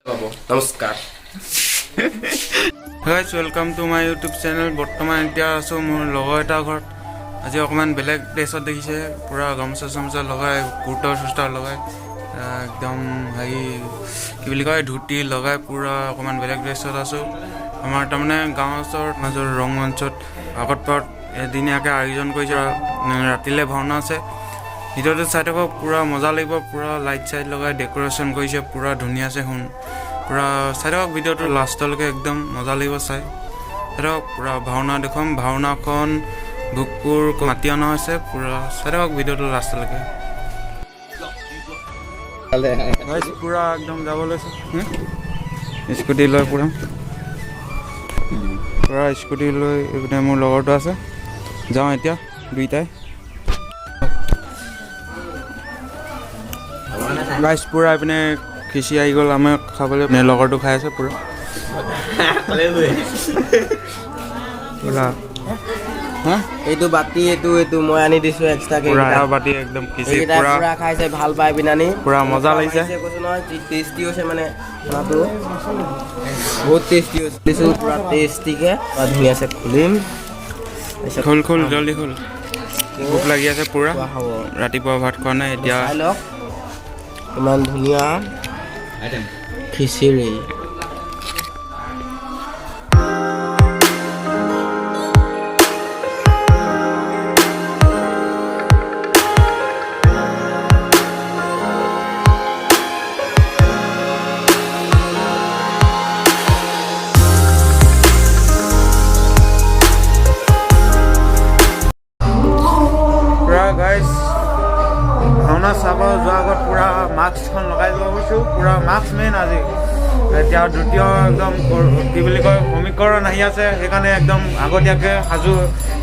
নমস্কাৰ guys welcome to my YouTube channel. বৰ্তমান এতিয়া আছোঁ মোৰ লগৰ এটাৰ ঘৰত। আজি অকণমান বেলেগ ড্ৰেছত দেখিছে, পূৰা গামোচা চামোচা লগাই কুৰ্তা চুৰ্তা লগাই একদম হেৰি কি বুলি কয় ধুতি লগাই পূৰা অকণমান বেলেগ ড্ৰেছত আছোঁ। আমাৰ তাৰমানে গাঁৱৰ ওচৰত মাজৰ ৰংমঞ্চত আগত পাৰত এদিনীয়াকৈ আয়োজন কৰিছে, ৰাতিলৈ ভাওনা আছে। ভিডিঅ'টো চাই থাকক, পূৰা মজা লাগিব। পূৰা লাইট চাইট লগাই ডেক'ৰেশ্যন কৰিছে, পূৰা ধুনীয়া আছে। পূৰা চাই থাকক ভিডিঅ'টো লাষ্টলৈকে, একদম মজা লাগিব চাই থাকক। পূৰা ভাওনা দেখুৱাম, ভাওনাখন ভোগপুৰ মাতি অনা হৈছে। পূৰা চাই থাকক ভিডিঅ'টো লাষ্টলৈকে। পূৰা একদম যাব লৈছে স্কুটি লৈ, পূৰা স্কুটি লৈ এইপিনে মোৰ লগৰটো আছে। যাওঁ এতিয়া দুইটাই। গাইছ পূৰা এইপিনে খিচি আহি গ'ল, আমাক খাবলৈ লগৰটো খাই আছে পূৰা পূৰা এইটো বাতি এইটো মই আনি দিছোঁ এক্সট্ৰাকৈ। বাতি একদম খিচি পূৰা খাইছে, ভাল পাই পিনানি পূৰা মজা লাগিছে। কৈছোঁ নহয় টেষ্টি হৈছে, মানে খানাটো বহুত টেষ্টি হৈছে দিছোঁ, পূৰা টেষ্টিকৈ ধুনীয়াছে। খুলিম খোল জলদি খোল, ভোক লাগি আছে পূৰা। ৰাতিপুৱা ভাত খোৱা নাই এতিয়া। চাই লওক ইমান ধুনীয়া খিচিৰি। ভাওনা চাব যোৱাৰ আগত পূৰা মাস্কখন লগাই যোৱা কৈছোঁ, পূৰা মাস্ক মেইন আজি। এতিয়া দ্বিতীয় একদম কি বুলি কয় সমীকৰণ আহি আছে, সেইকাৰণে একদম আগতীয়াকৈ সাজু,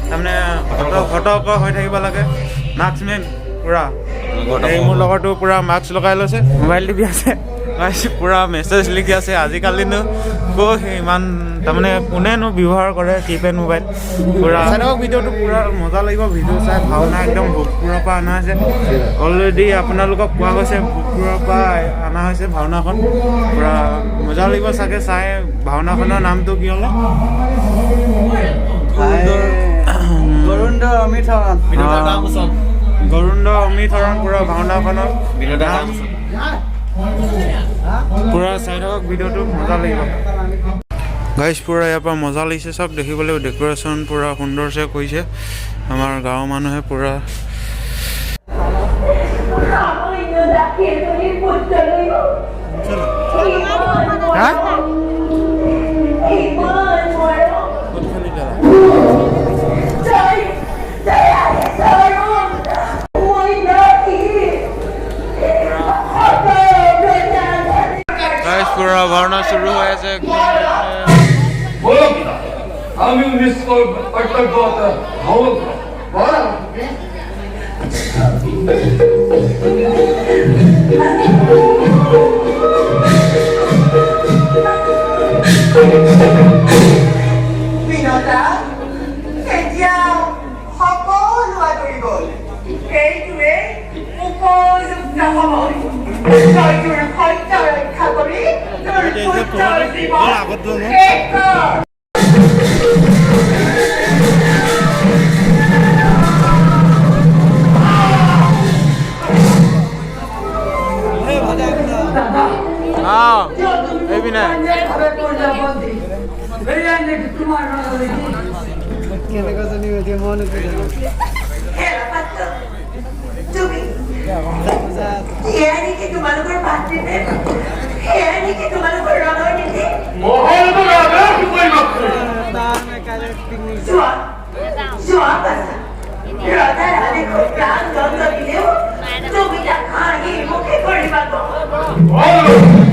তাৰমানে সতৰ্ক হৈ থাকিব লাগে। মাস্ক মেইন পূৰা। এই মোৰ লগৰটো পূৰা মাস্ক লগাই লৈছে, মোবাইল টিপি আছে, পূৰা মেছেজ লিখি আছে। আজিকালিনো ইমান তাৰমানে কোনেনো ব্যৱহাৰ কৰে কিপেড মোবাইল। পূৰা চাই থাকক ভিডিঅ'টো, পূৰা মজা লাগিব ভিডিঅ' চাই। ভাওনা একদম ভোগপুৰৰ পৰা অনা হৈছে, অলৰেডি আপোনালোকক কোৱা গৈছে ভোগপুৰৰ পৰা অনা হৈছে ভাওনাখন। পূৰা মজা লাগিব চাগে চাই। ভাওনাখনৰ নামটো কি হ'লে? গৰুণ্ড অমিতৰণ পূৰা ভাওনাখনৰ পূৰা চাই থাকক ভিডিঅ'টো, মজা লাগিব গাইজ। পূৰা ইয়াৰ পৰা মজা লাগিছে চব দেখিবলৈ। ডেক'ৰেশ্যন পূৰা সুন্দৰছে কৰিছে আমাৰ গাঁৱৰ মানুহে পূৰা। পূৰা ভাওনা শুৰু হৈ আছে একদম। আমি 我